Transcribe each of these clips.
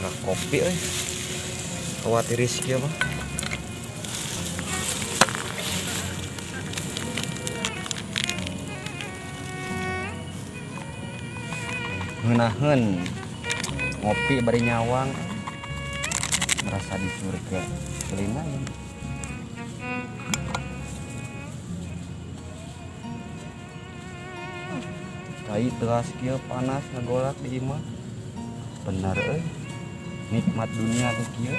Nah, kopi khawatir rezeki apa? Ngeunaheun ngopi bari nyawang merasa di surga kelingan. Cai teras kieu panas ngagolak di imah. Bener nikmat dunia teh kieu.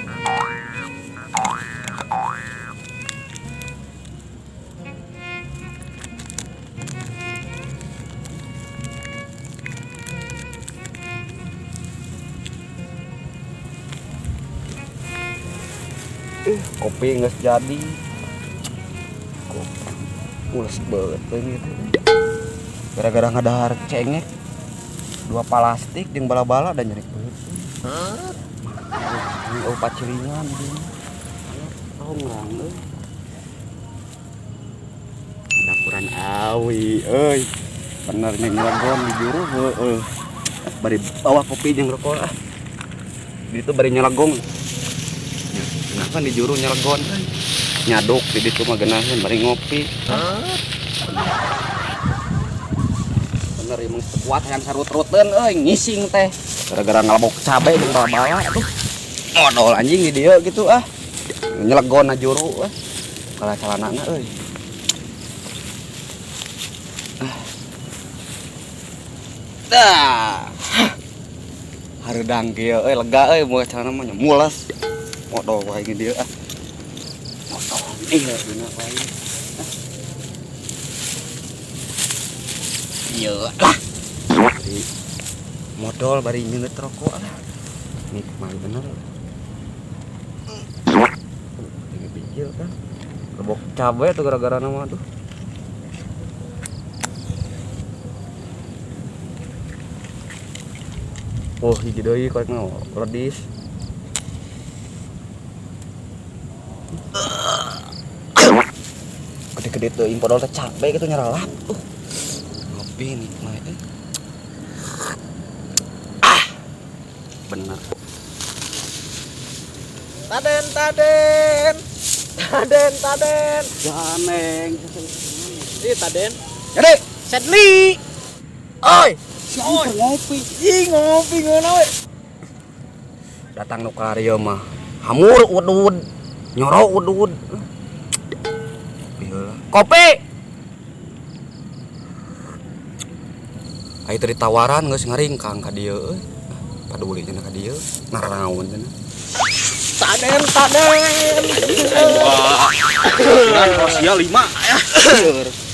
Kopi nggak jadi. Ules banget gitu. Gara-gara ngadahar cengek 2 plastik jeung bala-bala dan nyerik banget. Oh paciringan ini. Oh ngang dapuran awi bener nih ngelagon di juru bari bawa kopi jeung rokok di itu bari nyelagong. Nah kan di juru nyelegon nyaduk di ditu mah geunaheun bari ngopi. Bener emang kuat yang sarut-ruteun ngising teh gara-gara ngalabok cabe jeung bala-bala atuh modal anjing di dieu gitu nyelegon na juru kala calanana dah hareudang kieu lega moga calana mah mules modal wae ge dieu modal iya dina wae ieu lah modal bari nyeungeut rokok nikmat bener. Ini bijil kan rebok cabe tuh gara-gara nama tuh. Oh hiji deui korek mah redis. Gede-gede tuh impor teh cabe gitu nyeralap. Ngopi nikmat bener. Taden. Janeng. Ih, Taden. Jadi, Sedli. oi, Oi, ngopi. ih ngopi ngeuna we. Datang nu karya mah. Hamur udud. Nyorok udud. Kopi. Aya teh ditawaran geus ngaringkang ka dieu paduli cenah ka dieu naraon cenah. Taden. Kan Rosia 5 ya.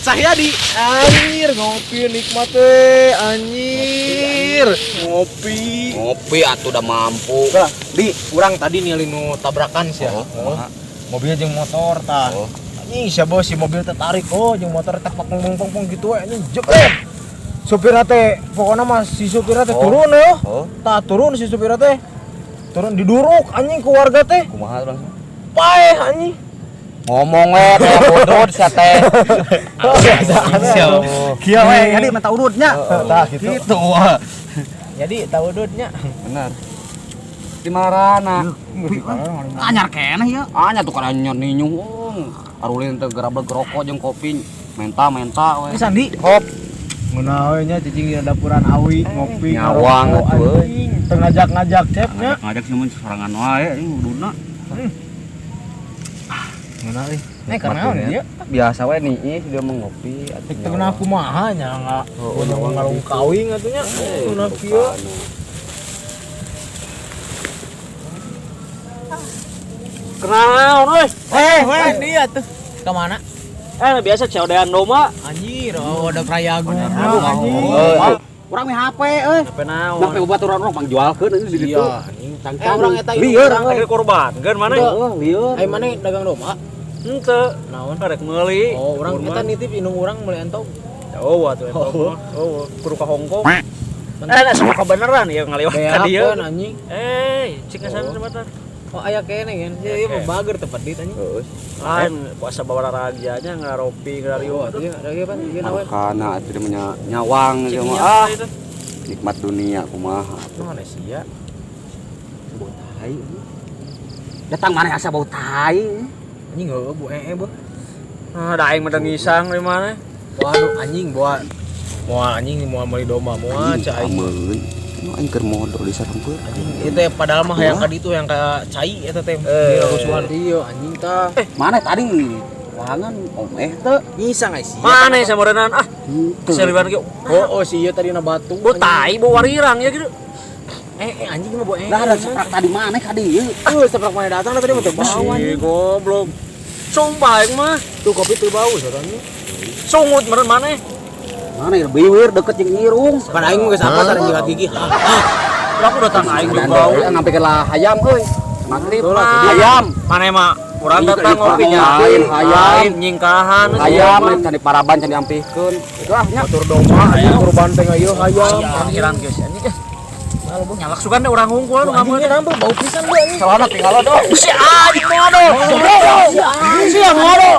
Sahyadi. Anjir ngopi nikmat teh anjir. Ngopi Atuh udah mampu. Lah, di urang tadi ningali nu tabrakan sia. Mobilnya jeung motor tah. Anjing sia bos si mobil teh tarik jeung motor teh pong gitu we anjing jepret. Supirna teh pokona mah si supirna teh turun Tah turun si supirna teh. Turun diduruk anjing ku warga teh. Kumaha langsung? Paeh anjing. Ngomong we teh bodot sia teh. Kieu we jadi mah urutnya. Tah gitu. Jadi tahu urutnya. Bener. Di marana? Anyar keneh ieu. Anya tuh kana nyor ninyung. Arulin teh gerabeg rokok jeung kopi. Menta we. Sandi. Hop. Ngeuna we nya cicing di dapuran awi ngopi Nyawang atuh anjing. Teu ngajak-ngajak cepnya. Ngajak sih mun sorangan wae anjing uduna. Ngeuna euy. Karena dia Biasa we nih dia mau ngopi atuh. teu kenal kumaha nya enggak ngalung kawing atunya. Ngeuna kieu. Kenaon euy? Dia tuh. Ke mana? Biasa ceodean domba. Anjir, ada prayagung. Anjing. Urang mah HP euy. Apa naon? Nah baturan urang pangjualkeun di ditu. Iya, anjing cangcang. Urang eta lieur ada korban. Geun mana? Lieur. Ai mana dagang domba? Henteu. Naon? Rek meuli. Oh, urang eta nitip indung urang meuli entong. Oh, atuh eta. Oh, kudu ka Hongkong. Sama kebenaran ya ngaliwat ka dieu. Anjing. Cik ngasan sebentar. Oh aya kene kan. Ieu mah bager tempat dit anjing. Lain puasa bawa ragianya ngaropi ngarario. Ieu ada ge pan ieu naon? Kana atuh dia nyawang gitu mah. Nikmat dunia kumaha. Naon sia? Bau tai. Datang mana asa bau tai. Anjing heueuh bu bu. Ah, da aing mah ngisang di mana? Waduh anjing buat moal anjing moal meuli domba moal cai. Ameun. Nu aing keur modal di sarempeur. Anjing itu teh padahal mah yang kadi itu yang ka cai eta teh. Rusuhan ieu anjing tah. Mana tadi? Wangan om teh. Ngisang ai sia. Mana ya samorenan? Ah, seliban ge. Oh si ieu tadi na batu. Bau tai, bau warirang ya gitu. Anjing mah bu Nah, ada seprak tadi mana kadi ieu? seprak mana datang tadi mah teu bau Si goblok. Sumpah aing mah tuh kopi teu bau sarannya. sungut meureun maneh. Mana ya biwir deket jeung irung. Kan aing mah geus apa sareng jikat gigi. Udah datang aing Dan bau. ngampe ke lah hayam euy. Magrib Ah. hayam. Maneh mah urang Ini datang ke ngopinya. hayam, hayam. Nyingkahan. Hayam can diparaban can diampihkeun. Itu ah nya. Motor domba anjing kurban teh ayeuna hayam. Parkiran geus anjing. Nyalak sugan deh urang hungkul nu Anjing ngamun. nambah bau pisan lu anjing. Celana tinggal dong. Si anjing modo. Si modo.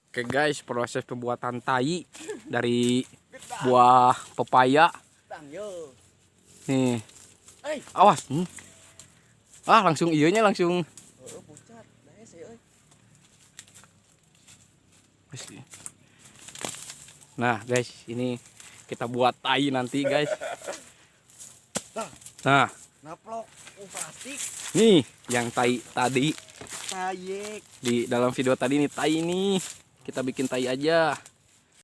Oke guys, proses pembuatan tai dari buah pepaya. Nih. Awas. Ah, langsung ieunya langsung. Nah, guys, ini kita buat tai nanti, guys. Nah, Naplok plastik nih yang tai tadi tayek. di dalam video tadi nih tai nih. Kita bikin tai aja.